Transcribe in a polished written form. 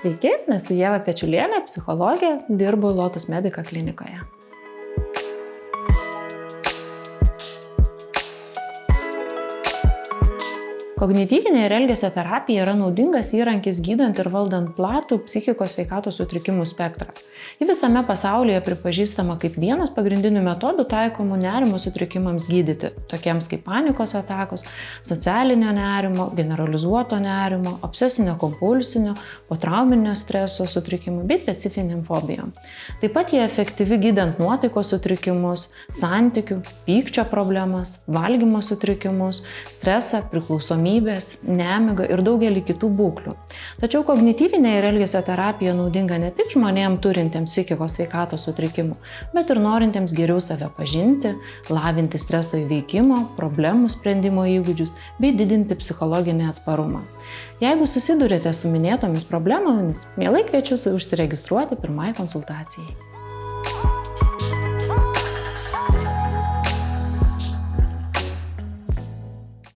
Sveiki, esu Ieva Pečiulienė, psichologė, dirbu Lotus Medica klinikoje. Kognityvinė ir elgesio terapija yra naudingas įrankis gydant ir valdant platų psichikos sveikatos sutrikimų spektrą. Ji visame pasaulyje pripažįstama kaip vienas pagrindinių metodų taikomų nerimo sutrikimams gydyti, tokiems kaip panikos atakos, socialinio nerimo, generalizuoto nerimo, obsesinio kompulsinio, potrauminio streso sutrikimų bei specifinėm fobijom. Taip pat jie efektyvi gydant nuotaikos sutrikimus, santykių, pykčio problemas, valgymo sutrikimus, stresą, priklausomybę, nemigą ir daugelį kitų būklių. Tačiau kognityvinė ir elgesio terapija naudinga ne tik žmonėms turintiems psichikos sveikatos sutrikimų, bet ir norintiems geriau save pažinti, lavinti streso įveikimo, problemų sprendimo įgūdžius bei didinti psichologinį atsparumą. Jeigu susidurite su minėtomis problemomis, mielai kviečiu užsiregistruoti pirmai konsultacijai.